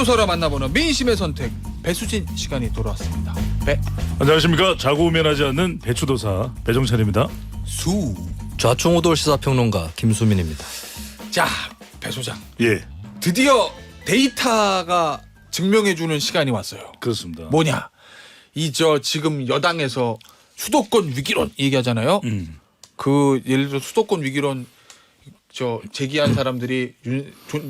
여론조사로 만나보는 민심의 선택 배수진 시간이 돌아왔습니다. 안녕하십니까. 자고우면하지 않는 배추도사 배종찬입니다. 수. 좌충우돌 시사평론가 김수민입니다. 자, 배 소장. 예, 드디어 데이터가 증명해주는 시간이 왔어요. 그렇습니다. 뭐냐? 지금 여당에서 수도권 위기론 얘기하잖아요. 그 예를 들어 수도권 위기론 제기한 사람들이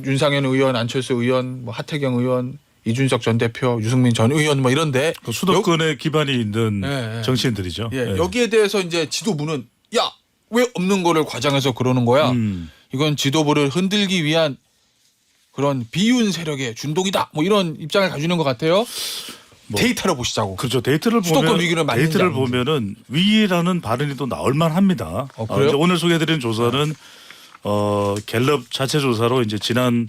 윤상현 의원, 안철수 의원, 뭐 하태경 의원, 이준석 전 대표, 유승민 전 의원 뭐 이런데 그 수도권에 기반이 있는 예. 정치인들이죠. 예, 여기에 대해서 이제 지도부는 야, 왜 없는 거를 과장해서 그러는 거야? 이건 지도부를 흔들기 위한 그런 비윤 세력의 준동이다. 뭐 이런 입장을 가지는 것 같아요. 데이터를 보시자고. 그렇죠. 데이터를 수도권 보면 위기를 맞는지 데이터를 아닌지. 보면은 위기라는 발언이 또 나올 만합니다. 그래요? 이제 오늘 소개해드린 조사는 갤럽 자체 조사로 이제 지난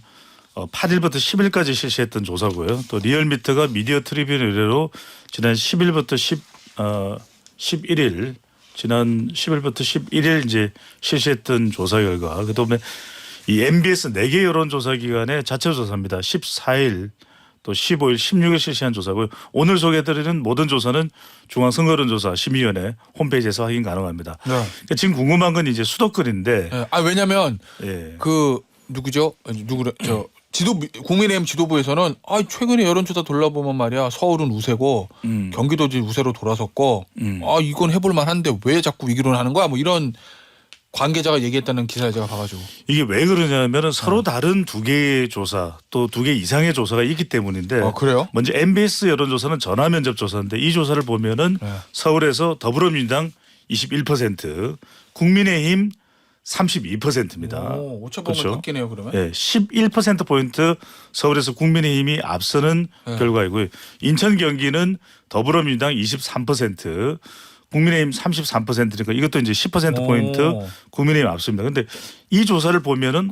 8일부터 10일까지 실시했던 조사고요. 또 리얼미터가 미디어 트리뷴 의뢰로 지난 10일부터 11일 지난 10일부터 11일 이제 실시했던 조사 결과 그다음에 이 MBS 4개 여론조사 기관의 자체 조사입니다. 14일 또 15일, 16일 실시한 조사고요. 오늘 소개해드리는 모든 조사는 중앙선거론조사 심의위원회 홈페이지에서 확인 가능합니다. 네. 그러니까 지금 궁금한 건 이제 수도권인데 예, 왜냐면 예. 누구죠? 국민의힘 지도부에서는 최근에 여론조사 돌려보면 말이야 서울은 우세고 경기도지 우세로 돌아섰고 이건 해볼 만한데 왜 자꾸 위기론 하는 거야? 뭐 이런 관계자가 얘기했다는 기사를 제가 봐가지고 이게 왜 그러냐면은 서로 다른 두 개의 조사 또 두 개 이상의 조사가 있기 때문인데 그래요? 먼저 MBS 여론조사는 전화 면접 조사인데 이 조사를 보면은 서울에서 더불어민주당 21% 국민의힘 32%입니다. 오차 범위 그렇죠. 바뀌네요 그러면. 예, 11%포인트 서울에서 국민의힘이 앞서는 결과이고요. 인천 경기는 더불어민주당 23% 국민의힘 33%니까 이것도 이제 10%포인트 국민의힘 앞섭니다. 그런데 이 조사를 보면은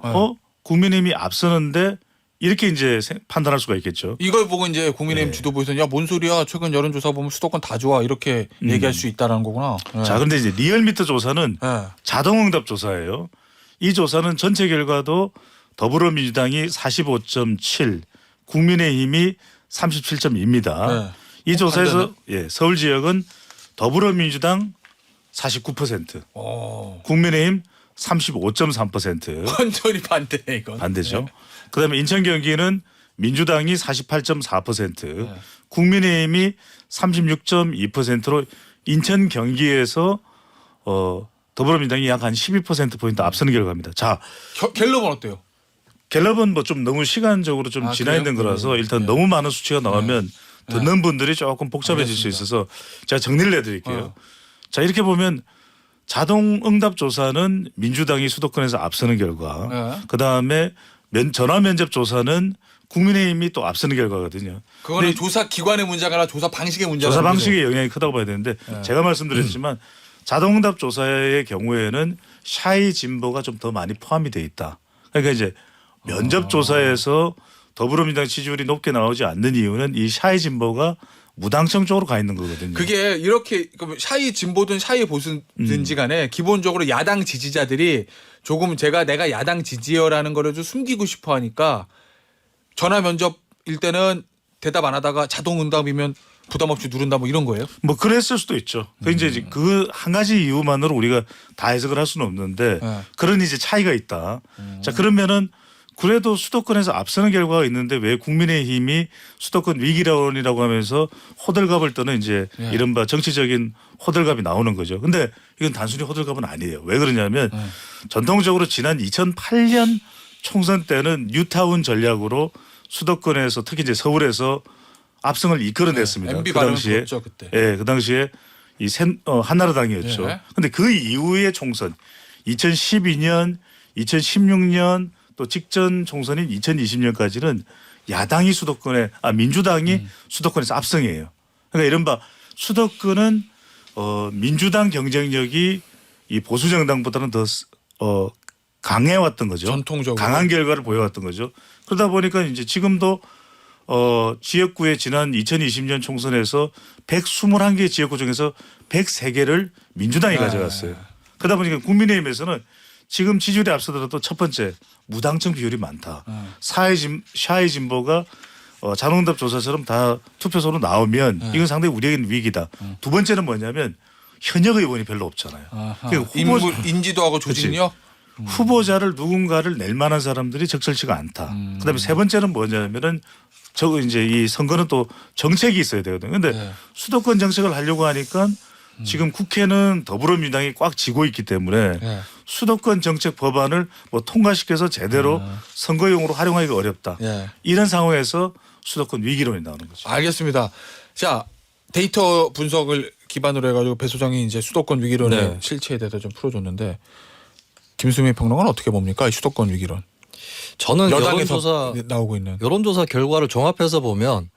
국민의힘이 앞서는데 이렇게 이제 판단할 수가 있겠죠. 이걸 보고 이제 국민의힘 지도부에서는 야, 뭔 소리야. 최근 여론조사 보면 수도권 다 좋아. 이렇게 얘기할 수 있다라는 거구나. 자, 그런데 이제 리얼미터 조사는 네. 자동응답 조사예요. 이 조사는 전체 결과도 더불어민주당이 45.7, 국민의힘이 37.2입니다. 네. 이 조사에서 서울 지역은 더불어민주당 49%, 국민의힘 35.3%. 완전히 반대네 이건. 반대죠. 그다음에 인천 경기는 민주당이 48.4%, 국민의힘이 36.2%로 인천 경기에서 더불어민주당이 약 한 12%포인트 앞서는 결과입니다. 자, 갤럽은 어때요? 갤럽은 뭐 좀 너무 시간적으로 좀 지나 있는 그래요? 거라서 일단 너무 많은 수치가 나오면 듣는 분들이 조금 복잡해질 수 있어서 제가 정리를 해드릴게요. 자, 이렇게 보면 자동 응답 조사는 민주당이 수도권에서 앞서는 결과, 그다음에 전화 면접 조사는 국민의힘이 또 앞서는 결과거든요. 그거는 조사 기관의 문제가 아니라 조사 방식의 문제가. 조사 방식의 영향이 크다고 봐야 되는데 제가 말씀드렸지만 자동응답 조사의 경우에는 샤이 진보가 좀 더 많이 포함이 돼 있다. 그러니까 이제 면접 조사에서 더불어민주당 지지율이 높게 나오지 않는 이유는 이 샤이 진보가 무당청 쪽으로 가 있는 거거든요. 그게 이렇게 샤이 진보든 샤이 보수든지 간에 기본적으로 야당 지지자들이 조금 내가 야당 지지여라는 거를 좀 숨기고 싶어 하니까 전화 면접일 때는 대답 안 하다가 자동 응답이면 부담 없이 누른다 뭐 이런 거예요? 뭐 그랬을 수도 있죠. 그 이제 그 한 가지 이유만으로 우리가 다 해석을 할 수는 없는데 그런 이제 차이가 있다. 자, 그러면은 그래도 수도권에서 앞서는 결과가 있는데 왜 국민의힘이 수도권 위기론이라고 하면서 호들갑을 떠는 이제 이른바 정치적인 호들갑이 나오는 거죠. 근데 이건 단순히 호들갑은 아니에요. 왜 그러냐면 전통적으로 지난 2008년 총선 때는 뉴타운 전략으로 수도권에서 특히 이제 서울에서 압승을 이끌어냈습니다. MB 그 당시에 발언 그때. 그 당시에 한나라당이었죠. 근데 그 이후의 총선 2012년, 2016년 또 직전 총선인 2020년까지는 야당이 민주당이 수도권에서 압승이에요. 그러니까 이른바 수도권은 민주당 경쟁력이 이 보수 정당보다는 더 강해왔던 거죠. 전통적으로 강한 결과를 보여왔던 거죠. 그러다 보니까 이제 지금도 지역구의 지난 2020년 총선에서 121개 지역구 중에서 103개를 민주당이 가져갔어요. 그러다 보니까 국민의힘에서는 지금 지지율이 앞서더라도 첫 번째 무당층 비율이 많다. 샤이 진보가 자동응답 조사처럼 다 투표소로 나오면 이건 상당히 우리에게는 위기다. 두 번째는 뭐냐면 현역 의원이 별로 없잖아요. 그러니까 인지도하고 조직력. 후보자를 누군가를 낼 만한 사람들이 적절치가 않다. 그다음에 세 번째는 뭐냐면은 저거 이제 이 선거는 또 정책이 있어야 되거든요. 근데 수도권 정책을 하려고 하니까 지금 국회는 더불어민주당이 꽉 쥐고 있기 때문에 수도권 정책 법안을 뭐 통과시켜서 제대로 선거용으로 활용하기가 어렵다. 이런 상황에서 수도권 위기론이 나오는 거죠. 알겠습니다. 자, 데이터 분석을 기반으로 해가지고 배 소장이 이제 수도권 위기론의 실체에 대해서 좀 풀어줬는데 김수민 평론가는 어떻게 봅니까? 이 수도권 위기론. 저는 여당에서 나오고 있는 여론조사 결과를 종합해서 보면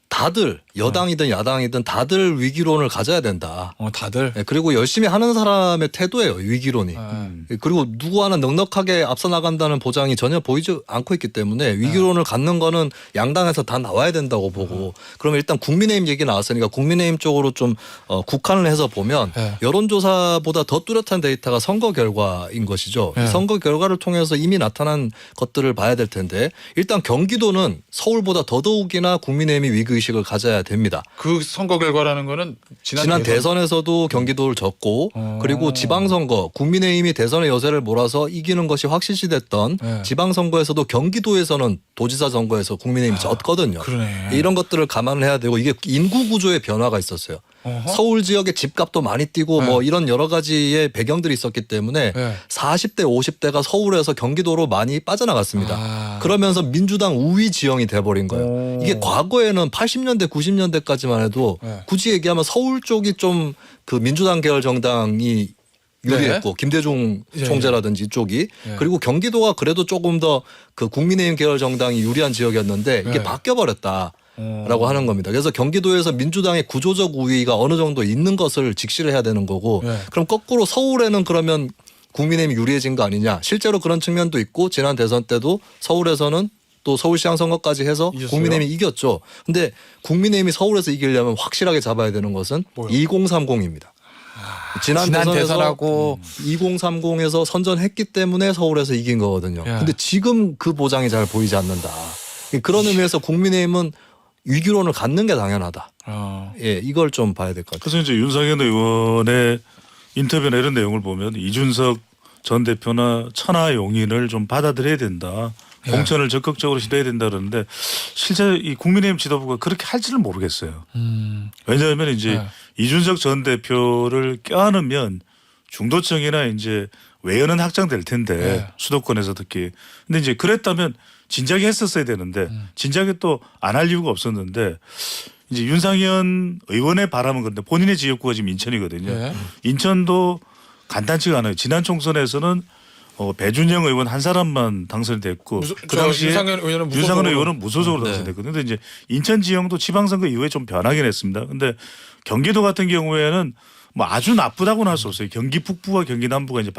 다들 여당이든 야당이든 다들 위기론을 가져야 된다. 다들. 네, 그리고 열심히 하는 사람의 태도예요. 위기론이. 그리고 누구 하나 넉넉하게 앞서 나간다는 보장이 전혀 보이지 않고 있기 때문에 위기론을 갖는 거는 양당에서 다 나와야 된다고 보고 그러면 일단 국민의힘 얘기 나왔으니까 국민의힘 쪽으로 좀 국한을 해서 보면 여론조사보다 더 뚜렷한 데이터가 선거 결과인 것이죠. 선거 결과를 통해서 이미 나타난 것들을 봐야 될 텐데 일단 경기도는 서울보다 더더욱이나 국민의힘이 위기의식을 가져야 됩니다. 그 선거 결과라는 거는 지난 대선에서도 경기도를 졌고 그리고 지방선거 국민의힘이 대선의 여세를 몰아서 이기는 것이 확실시됐던 지방선거에서도 경기도에서는 도지사 선거에서 국민의힘이 졌거든요. 그러네. 이런 것들을 감안을 해야 되고 이게 인구 구조의 변화가 있었어요. 서울 지역의 집값도 많이 뛰고 뭐 이런 여러 가지의 배경들이 있었기 때문에 40대 50대가 서울에서 경기도로 많이 빠져나갔습니다. 그러면서 민주당 우위 지형이 돼버린 거예요. 이게 과거에는 80년대 90년대까지만 해도 굳이 얘기하면 서울 쪽이 좀 그 민주당 계열 정당이 유리했고 김대중 총재라든지 이쪽이 그리고 경기도가 그래도 조금 더 그 국민의힘 계열 정당이 유리한 지역이었는데 이게 바뀌어버렸다. 라고 하는 겁니다. 그래서 경기도에서 민주당의 구조적 우위가 어느 정도 있는 것을 직시를 해야 되는 거고 그럼 거꾸로 서울에는 그러면 국민의힘이 유리해진 거 아니냐. 실제로 그런 측면도 있고 지난 대선 때도 서울에서는 또 서울시장 선거까지 해서 이겼어요? 국민의힘이 이겼죠. 근데 국민의힘이 서울에서 이기려면 확실하게 잡아야 되는 것은 뭐요? 2030입니다. 지난 대선하고 2030에서 선전했기 때문에 서울에서 이긴 거거든요. 근데 지금 그 보장이 잘 보이지 않는다. 그런 의미에서 국민의힘은 위기론을 갖는 게 당연하다. 예, 이걸 좀 봐야 될 것 같아요. 그래서 이제 윤석열 의원의 인터뷰나 이런 내용을 보면 이준석 전 대표나 천하용인을 좀 받아들여야 된다. 공천을 적극적으로 시도해야 된다 그러는데 실제 이 국민의힘 지도부가 그렇게 할지를 모르겠어요. 왜냐하면 이제 이준석 전 대표를 껴안으면 중도층이나 이제 외연은 확장될 텐데 수도권에서 특히. 근데 이제 그랬다면 진작에 했었어야 되는데 진작에 또 안 할 이유가 없었는데 이제 윤상현 의원의 바람은 그런데 본인의 지역구가 지금 인천이거든요. 인천도 간단치가 않아요. 지난 총선에서는 배준영 의원 한 사람만 당선이 됐고 그 당시에 윤상현 의원은 무소속으로 당선됐거든요. 근데 이제 인천 지형도 지방선거 이후에 좀 변하긴 했습니다. 근데 경기도 같은 경우에는 뭐 아주 나쁘다고는 할 수 없어요. 경기 북부와 경기 남부가 이제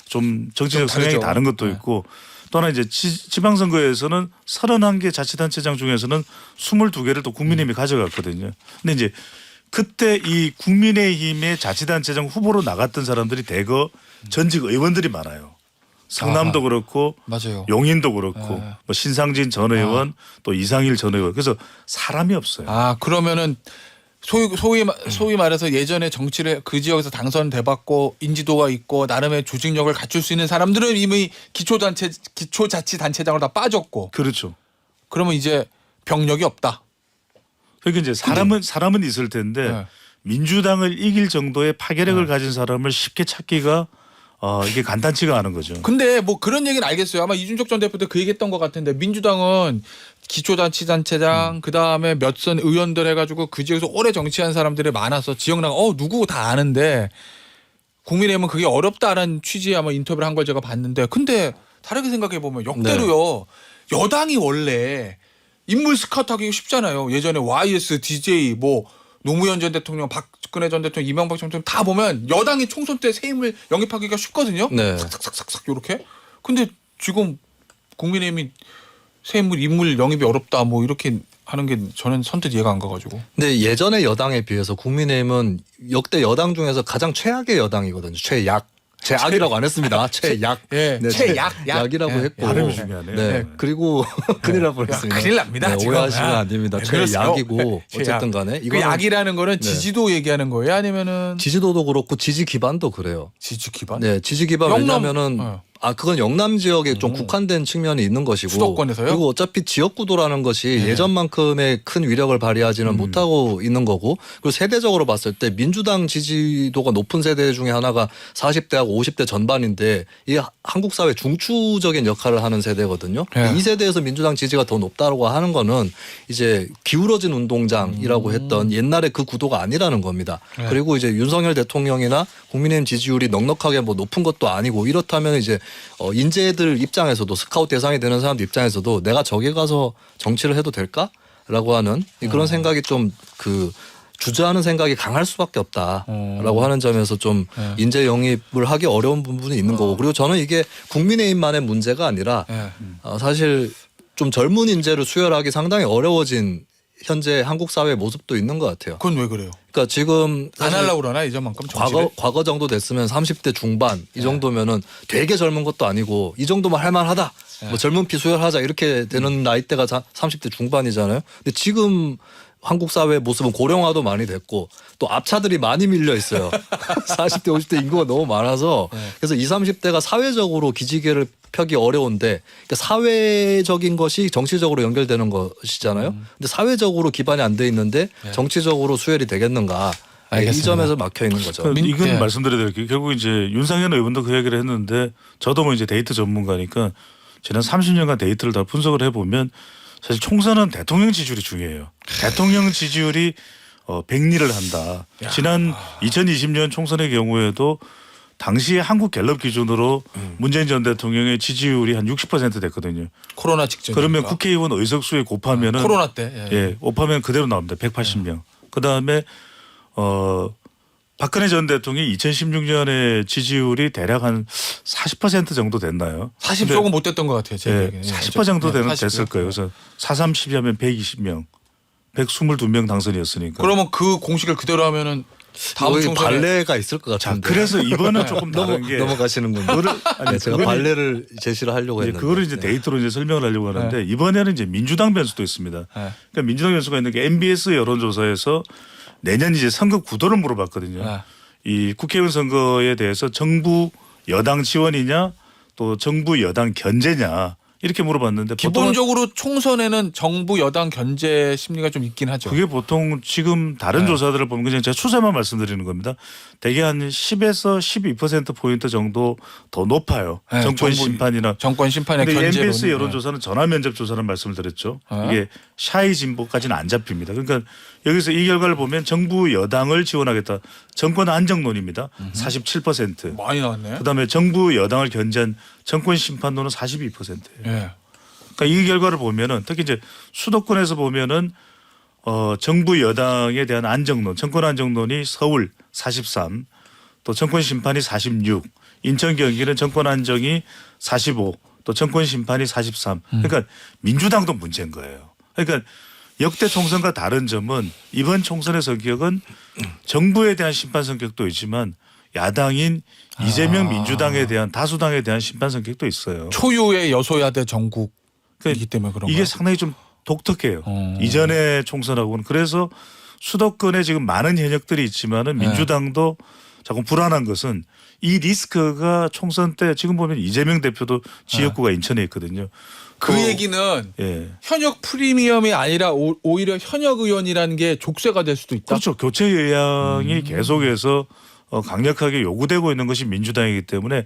좀 정치적 성향이 다른 것도 있고 또 하나 이제 지방선거에서는 31개 자치단체장 중에서는 22개를 또 국민의힘이 가져갔거든요. 근데 이제 그때 이 국민의힘의 자치단체장 후보로 나갔던 사람들이 대거 전직 의원들이 많아요. 성남도 그렇고 맞아요. 용인도 그렇고 뭐 신상진 전 의원 또 이상일 전 의원 그래서 사람이 없어요. 그러면은 소위 말해서 예전에 정치를 그 지역에서 당선돼봤고 인지도가 있고 나름의 조직력을 갖출 수 있는 사람들은 이미 기초자치단체장으로 다 빠졌고. 그렇죠. 그러면 이제 병력이 없다. 그러니까 이제 사람은 있을 텐데 민주당을 이길 정도의 파괴력을 가진 사람을 쉽게 찾기가 이게 간단치가 않은 거죠. 근데 뭐 그런 얘기는 알겠어요. 아마 이준석 전 대표 때 그 얘기했던 것 같은데 민주당은 기초자치단체장 그다음에 몇 선 의원들 해가지고 그 지역에서 오래 정치한 사람들이 많아서 지역 나가 누구 다 아는데 국민의힘은 그게 어렵다라는 취지의 아마 인터뷰를 한 걸 제가 봤는데 근데 다르게 생각해 보면 역대로요. 여당이 원래 인물 스카우트하기 쉽잖아요. 예전에 YS, DJ 뭐 노무현 전 대통령, 박근혜 전 대통령, 이명박 전 대통령 다 보면 여당이 총선 때 새 인물 영입하기가 쉽거든요. 싹싹싹싹 이렇게. 근데 지금 국민의힘이 새 인물 영입이 어렵다 뭐 이렇게 하는 게 저는 선뜻 이해가 안 가가지고. 근데 예전의 여당에 비해서 국민의힘은 역대 여당 중에서 가장 최악의 여당이거든요. 최약. 최악이라고 안 했습니다. 최약. 예, 네, 최약, 약이라고 예. 했고. 발음이 중요하네요. 네. 그리고 큰일 날 야, 뻔했습니다. 큰일 납니다. 네, 지금. 오해하시면 아, 안 됩니다. 네, 그렇습니다. 최약이고 최약. 어쨌든 간에 그 이거는 약이라는 거는 네. 지지도 얘기하는 거예요? 아니면은 지지도도 그렇고 지지 기반도 그래요. 지지 기반? 네, 지지 기반 영남- 왜냐면은 어. 그건 영남 지역에 좀 국한된 측면이 있는 것이고 수도권에서요? 그리고 어차피 지역 구도라는 것이 네. 예전만큼의 큰 위력을 발휘하지는 못하고 있는 거고 그리고 세대적으로 봤을 때 민주당 지지도가 높은 세대 중에 하나가 40대하고 50대 전반인데 이게 한국 사회 중추적인 역할을 하는 세대거든요. 네. 이 세대에서 민주당 지지가 더 높다고 하는 거는 이제 기울어진 운동장이라고 했던 옛날에 그 구도가 아니라는 겁니다. 네. 그리고 이제 윤석열 대통령이나 국민의힘 지지율이 넉넉하게 뭐 높은 것도 아니고 이렇다면 이제 인재들 입장에서도 스카우트 대상이 되는 사람들 입장에서도 내가 저기 가서 정치를 해도 될까라고 하는 그런 생각이 좀 그 주저하는 생각이 강할 수밖에 없다라고 하는 점에서 좀 네. 인재 영입을 하기 어려운 부분이 있는 거고 그리고 저는 이게 국민의힘만의 문제가 아니라 예. 사실 좀 젊은 인재를 수혈하기 상당히 어려워진 현재 한국 사회의 모습도 있는 것 같아요. 그건 왜 그래요? 그러니까 지금 안 사실 하려고 그러나 이전만큼 정치를? 과거 정도 됐으면 30대 중반 이 정도면은 되게 젊은 것도 아니고 이 정도만 할만하다. 뭐 젊은 피 수혈하자 이렇게 되는 나이대가 30대 중반이잖아요. 근데 지금 한국 사회의 모습은 고령화도 많이 됐고 또 앞차들이 많이 밀려 있어요. 40대 50대 인구가 너무 많아서 그래서 20, 30대가 사회적으로 기지개를 펴기 어려운데 그러니까 사회적인 것이 정치적으로 연결되는 것이잖아요. 근데 사회적으로 기반이 안 돼 있는데 정치적으로 수혈이 되겠는가? 이 알겠습니다. 점에서 막혀 있는 거죠. 이건 예. 말씀드려야 될 게 결국 이제 윤상현 의원도 그 얘기를 했는데 저도 뭐 이제 데이터 전문가니까 지난 30년간 데이터를 다 분석을 해보면 사실 총선은 대통령 지지율이 중요해요. 대통령 지지율이 백리를 한다. 지난 2020년 총선의 경우에도 당시에 한국 갤럽 기준으로 문재인 전 대통령의 지지율이 한 60% 됐거든요. 코로나 직전. 그러면 국회의원 의석수에 곱하면은 코로나 때. 예. 예, 곱하면 그대로 나옵니다. 180명. 그다음에 박근혜 전 대통령이 2016년에 지지율이 대략 한 40% 정도 됐나요? 40 근데 조금 못 됐던 것 같아요. 제 예, 얘기는. 40% 정도 되는 40 됐을 거예요. 그래서 430이 하면 120명, 122명 당선이었으니까. 그러면 그 공식을 그대로 하면은 다음 거의 총선에 발레가 있을 것 자, 같은데. 그래서 이번은 조금 다른 게 넘어가시는군요. 네, 제가 그거는- 발레를 제시를 하려고 이제 했는데. 그거를 이제 네. 데이터로 이제 설명을 하려고 하는데 이번에는 이제 민주당 변수도 있습니다. 네. 그러니까 민주당 변수가 있는 게 MBS 여론조사에서 내년 이제 선거 구도를 물어봤거든요. 네. 이 국회의원 선거에 대해서 정부 여당 지원이냐 또 정부 여당 견제냐 이렇게 물어봤는데 보통은 기본적으로 총선에는 정부 여당 견제 심리가 좀 있긴 하죠. 그게 보통 지금 다른 네. 조사들을 보면 그냥 제가 추세만 말씀드리는 겁니다. 대개 한 10에서 12% 정도 더 높아요. 네, 정권 정부- 심판이나. 정권 심판의 근데 견제로. MBS 여론조사는 전화 면접 조사는 말씀을 드렸죠. 네. 이게 샤이 진보까지는 안 잡힙니다. 그러니까 여기서 이 결과를 보면 정부 여당을 지원하겠다. 정권 안정론입니다. 47%. 많이 나왔네. 그다음에 정부 여당을 견제한 정권 심판론은 42%예요. 예. 그러니까 이 결과를 보면은 특히 이제 수도권에서 보면은 정부 여당에 대한 안정론, 정권 안정론이 서울 43, 또 정권 심판이 46, 인천 경기는 정권 안정이 45, 또 정권 심판이 43. 그러니까 민주당도 문제인 거예요. 그러니까 역대 총선과 다른 점은 이번 총선의 성격은 정부에 대한 심판 성격도 있지만 야당인 이재명 민주당에 대한 다수당에 대한 심판 성격도 있어요. 초유의 여소야대 정국이기 때문에 그런 이게 거예요. 상당히 좀 독특해요. 이전의 총선하고는. 그래서 수도권에 지금 많은 현역들이 있지만은 네. 민주당도 조금 불안한 것은 이 리스크가 총선 때 지금 보면 이재명 대표도 지역구가 인천에 있거든요. 그 또- 얘기는 예. 현역 프리미엄이 아니라 오히려 현역 의원이라는 게 족쇄가 될 수도 있다. 그렇죠. 교체 의향이 계속해서 강력하게 요구되고 있는 것이 민주당이기 때문에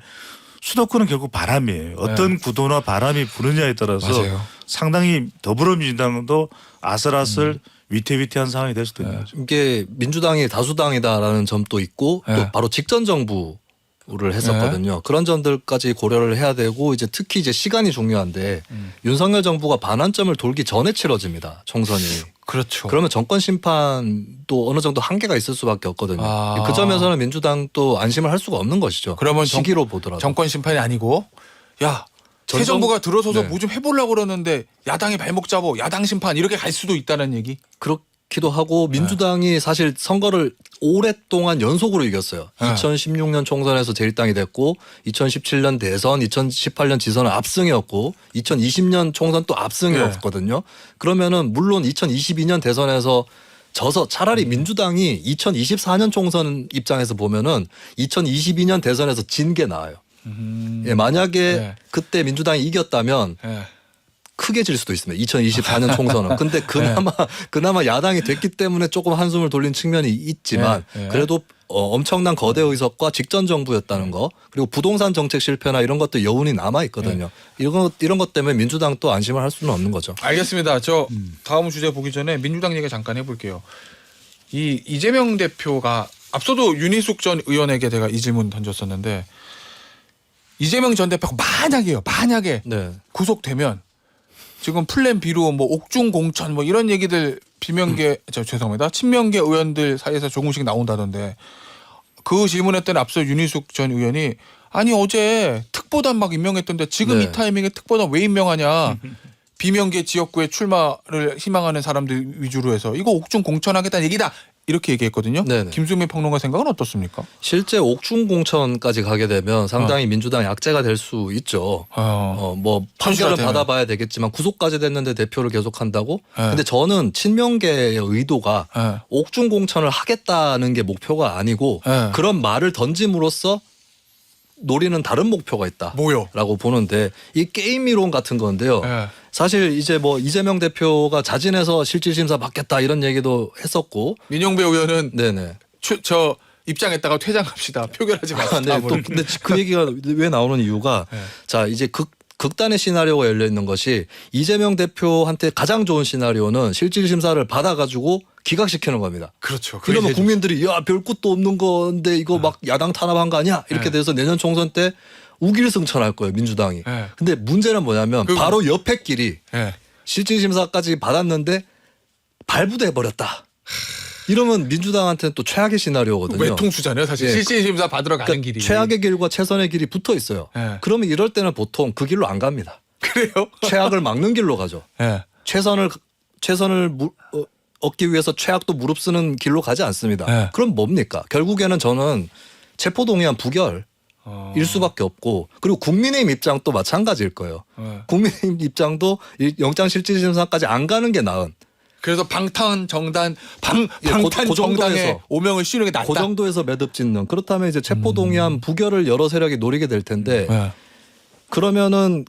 수도권은 결국 바람이에요. 어떤 구도나 바람이 부느냐에 따라서 맞아요. 상당히 더불어민주당도 아슬아슬 위태위태한 상황이 될 수도 있는 거죠. 이게 민주당이 다수당이다라는 점도 있고 네. 또 바로 직전 정부를 했었거든요. 그런 점들까지 고려를 해야 되고 이제 특히 이제 시간이 중요한데 윤석열 정부가 반환점을 돌기 전에 치러집니다. 총선이. 그렇죠. 그러면 정권 심판도 어느 정도 한계가 있을 수밖에 없거든요. 아. 그 점에서는 민주당도 안심을 할 수가 없는 것이죠. 그러면 시기로 보더라도. 정권 심판이 아니고 야. 새 전 정부가 들어서서 네. 뭐 좀 해보려고 그러는데 야당이 발목 잡고 야당 심판 이렇게 갈 수도 있다는 얘기. 그렇게 좋기도 하고 민주당이 사실 선거를 오랫동안 연속으로 이겼어요. 네. 2016년 총선에서 제1당이 됐고 2017년 대선, 2018년 지선은 압승이었고 2020년 총선 또 압승이었거든요. 그러면은 물론 2022년 대선에서 져서 차라리 민주당이 2024년 총선 입장에서 보면은 2022년 대선에서 진 게 나아요. 예, 만약에 네. 그때 민주당이 이겼다면 예. 크게 질 수도 있습니다. 2024년 총선은. 근데 그나마 야당이 됐기 때문에 조금 한숨을 돌린 측면이 있지만 네, 네. 그래도 엄청난 거대 의석과 직전 정부였다는 거 그리고 부동산 정책 실패나 이런 것도 여운이 남아 있거든요. 이런 것 때문에 민주당 또 안심을 할 수는 없는 거죠. 알겠습니다. 저 다음 주제 보기 전에 민주당 얘기 잠깐 해볼게요. 이 이재명 대표가 앞서도 윤희숙 전 의원에게 제가 이 질문 던졌었는데 이재명 전 대표가 만약에 네. 구속되면 지금 플랜 B로 뭐 옥중 공천 뭐 이런 얘기들 비명계 죄송합니다. 친명계 의원들 사이에서 조금씩 나온다던데 그 질문했던 앞서 윤희숙 전 의원이 아니 어제 특보단 막 임명했던데 지금 네. 이 타이밍에 특보단 왜 임명하냐. 비명계 지역구에 출마를 희망하는 사람들 위주로 해서 이거 옥중 공천하겠다는 얘기다. 이렇게 얘기했거든요. 네네. 김수미 평론가 생각은 어떻습니까? 실제 옥중 공천까지 가게 되면 상당히 민주당 약재가 될 수 있죠. 뭐 판결을 되면. 받아봐야 되겠지만 구속까지 됐는데 대표를 계속한다고? 네. 근데 저는 친명계의 의도가 네. 옥중 공천을 하겠다는 게 목표가 아니고 네. 그런 말을 던짐으로써 노리는 다른 목표가 뭐요? 있다라고 보는데 이 게임 이론 같은 건데요. 네. 사실 이제 뭐 이재명 대표가 자진해서 실질심사 받겠다 이런 얘기도 했었고 민영배 의원은 네네. 저 입장했다가 퇴장합시다. 표결하지 마시다. 네, 또 근데 그 얘기가 왜 나오는 이유가 네. 자 이제 극단의 시나리오가 열려 있는 것이 이재명 대표한테 가장 좋은 시나리오는 실질 심사를 받아가지고 기각시키는 겁니다. 그렇죠. 그러면 국민들이 야 별 것도 없는 건데 이거 막 야당 탄압한 거 아니야? 이렇게 네. 돼서 내년 총선 때 우길승천할 거예요 민주당이. 네. 근데 문제는 뭐냐면 바로 옆에 길이 네. 실질 심사까지 받았는데 발부돼 버렸다. 이러면 민주당한테는 또 최악의 시나리오거든요. 외통수잖아요. 사실 예. 실질심사 받으러 가는 그러니까 길이. 최악의 길과 최선의 길이 붙어 있어요. 네. 그러면 이럴 때는 보통 그 길로 안 갑니다. 그래요? 최악을 막는 길로 가죠. 네. 최선을 얻기 위해서 최악도 무릅쓰는 길로 가지 않습니다. 네. 그럼 뭡니까? 결국에는 저는 체포동의안 부결 일 수밖에 없고 그리고 국민의힘 입장도 마찬가지일 거예요. 국민의힘 입장도 영장실질심사까지 안 가는 게 나은. 그래서 방탄 정당의 정도에서. 오명을 씌우는 게 낫다. 그 정도에서 매듭 짓는. 그렇다면 이제 체포동의안 부결을 여러 세력이 노리게 될 텐데 네. 그러면은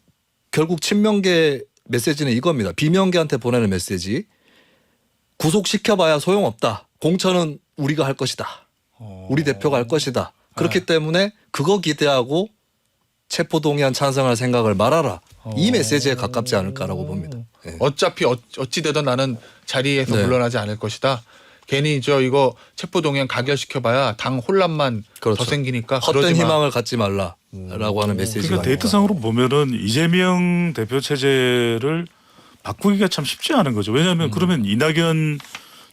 결국 친명계 메시지는 이겁니다. 비명계한테 보내는 메시지. 구속시켜봐야 소용없다. 공천은 우리가 할 것이다. 우리 대표가 할 것이다. 그렇기 때문에 그거 기대하고 체포동의안 찬성할 생각을 말아라. 이 메시지에 가깝지 않을까라고 봅니다. 예. 어차피 어찌 되든 나는 자리에서 네. 물러나지 않을 것이다. 괜히 이거 체포동의안 가결시켜봐야 당 혼란만 그렇죠. 더 생기니까 헛된 그러지 마. 희망을 갖지 말라라고 하는 메시지가 그러니까 데이터상으로 보면은 이재명 대표 체제를 바꾸기가 참 쉽지 않은 거죠. 왜냐하면 그러면 이낙연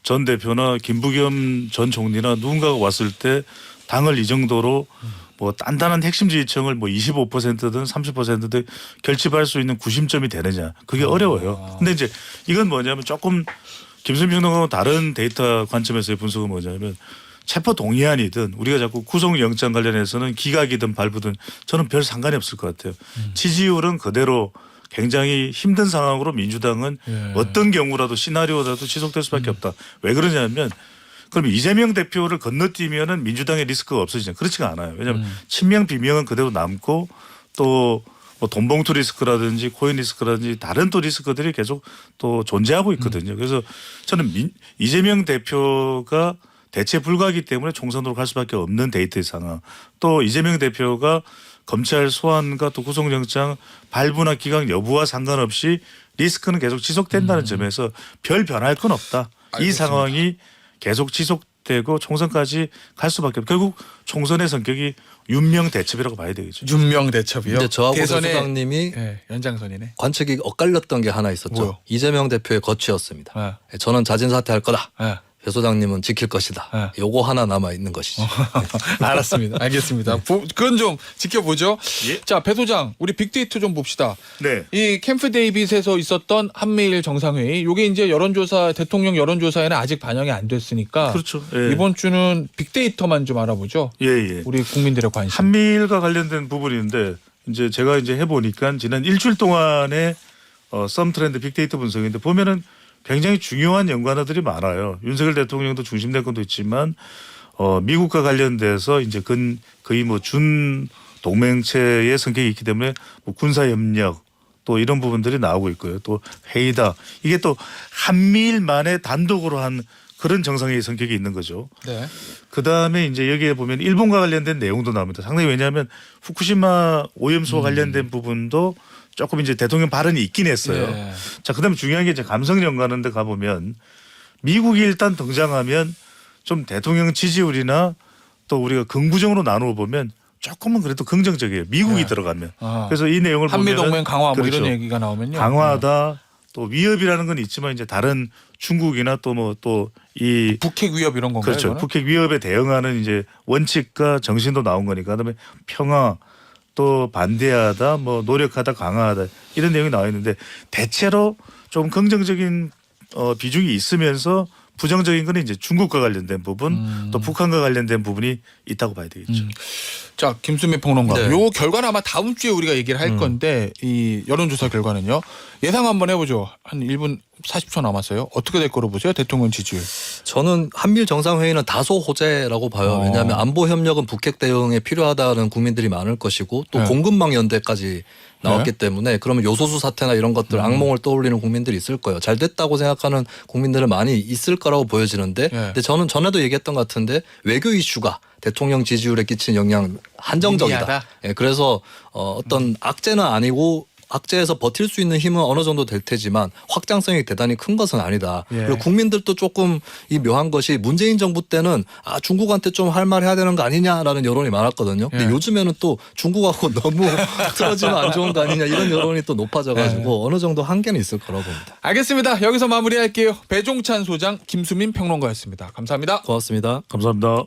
전 대표나 김부겸 전 총리나 누군가가 왔을 때 당을 이 정도로 뭐 단단한 핵심 지지층을 뭐 25%든 30%든 결집할 수 있는 구심점이 되느냐 그게 어려워요. 근데 이제 이건 뭐냐면 조금 김수민 평론가와 다른 데이터 관점에서의 분석은 뭐냐면 체포 동의안이든 우리가 자꾸 구속영장 관련해서는 기각이든 발부든 저는 별 상관이 없을 것 같아요. 지지율은 그대로 굉장히 힘든 상황으로 민주당은 어떤 경우라도 시나리오라도 지속될 수밖에 없다. 왜 그러냐면 그럼 이재명 대표를 건너뛰면은 민주당의 리스크가 없어지잖아요. 그렇지가 않아요. 왜냐하면 친명 비명은 그대로 남고 또 뭐 돈봉투 리스크라든지 코인 리스크라든지 다른 또 리스크들이 계속 또 존재하고 있거든요. 그래서 저는 이재명 대표가 대체 불가하기 때문에 총선으로 갈 수밖에 없는 데이터의 상황. 또 이재명 대표가 검찰 소환과 또 구속영장 발부나 기각 여부와 상관없이 리스크는 계속 지속된다는 점에서 별 변할 건 없다. 알겠습니다. 이 상황이 계속 지속되고 총선까지 갈 수밖에 없고 결국 총선의 성격이 윤명 대첩이라고 봐야 되겠죠. 윤명 대첩이요. 근데 저하고 대선의 대수장님이 연장선이네. 관측이 엇갈렸던 게 하나 있었죠. 뭐요? 이재명 대표의 거취였습니다. 네. 저는 자진 사퇴할 거다. 네. 배 소장님은 지킬 것이다. 네. 요거 하나 남아 있는 것이죠. 알았습니다. 알겠습니다. 그건 좀 지켜보죠. 예. 자, 배 소장, 우리 빅데이터 좀 봅시다. 네. 이 캠프 데이빗에서 있었던 한미일 정상회의, 요게 이제 여론조사, 대통령 여론조사에는 아직 반영이 안 됐으니까 그렇죠. 예. 이번 주는 빅데이터만 좀 알아보죠. 예, 예. 우리 국민들의 관심. 한미일과 관련된 부분인데 이제 제가 이제 해보니까 지난 일주일 동안의 썸 트렌드 빅데이터 분석인데 보면은 굉장히 중요한 연관어들이 많아요. 윤석열 대통령도 중심 정권도 있지만 미국과 관련돼서 이제 거의 뭐 준 동맹체의 성격이 있기 때문에 뭐 군사 협력 또 이런 부분들이 나오고 있고요. 또 회의다. 이게 또 한미일만의 단독으로 한 그런 정상회의 성격이 있는 거죠. 네. 그다음에 이제 여기에 보면 일본과 관련된 내용도 나옵니다. 상당히 왜냐하면 후쿠시마 오염수와 관련된 부분도 조금 이제 대통령 발언이 있긴 했어요. 네. 자, 그다음에 중요한 게 이제 감성 연관인데 가 보면 미국이 일단 등장하면 좀 대통령 지지율이나 또 우리가 긍부정으로 나누어 보면 조금은 그래도 긍정적이에요. 미국이 네. 들어가면. 아. 그래서 이 내용을 한미 보면 동맹 강화 뭐 그렇죠. 이런 얘기가 나오면요. 강화하다 또 위협이라는 건 있지만 이제 다른 중국이나 또 뭐 또 이 북핵 위협 이런 건가요? 그렇죠. 이거는? 북핵 위협에 대응하는 이제 원칙과 정신도 나온 거니까 그다음에 평화 또 반대하다 뭐 노력하다 강화하다 이런 내용이 나와 있는데 대체로 좀 긍정적인 비중이 있으면서 부정적인 거는 이제 중국과 관련된 부분 또 북한과 관련된 부분이 있다고 봐야 되겠죠. 자, 김수미 평론가. 네. 요 결과는 아마 다음 주에 우리가 얘기를 할 건데 이 여론조사 결과는요. 예상 한번 해보죠. 한 1분 40초 남았어요. 어떻게 될 거로 보세요? 대통령 지지율. 저는 한미일 정상회의는 다소 호재라고 봐요. 왜냐하면 안보 협력은 북핵 대응에 필요하다는 국민들이 많을 것이고 또 네. 공급망 연대까지 나왔기 때문에 그러면 요소수 사태나 이런 것들 악몽을 떠올리는 국민들이 있을 거예요. 잘 됐다고 생각하는 국민들은 많이 있을 거라고 보여지는데 근데 저는 전에도 얘기했던 것 같은데 외교 이슈가 대통령 지지율에 끼친 영향 한정적이다. 미미하다? 예, 그래서 어떤 악재는 아니고 악재에서 버틸 수 있는 힘은 어느 정도 될 테지만 확장성이 대단히 큰 것은 아니다. 예. 그리고 국민들도 조금 이 묘한 것이 문재인 정부 때는 중국한테 좀 할 말 해야 되는 거 아니냐라는 여론이 많았거든요. 근데 예. 요즘에는 또 중국하고 너무 틀어지면 안 좋은 거 아니냐 이런 여론이 또 높아져가지고 어느 정도 한계는 있을 거라고 봅니다. 알겠습니다. 여기서 마무리할게요. 배종찬 소장, 김수민 평론가였습니다. 감사합니다. 고맙습니다. 감사합니다.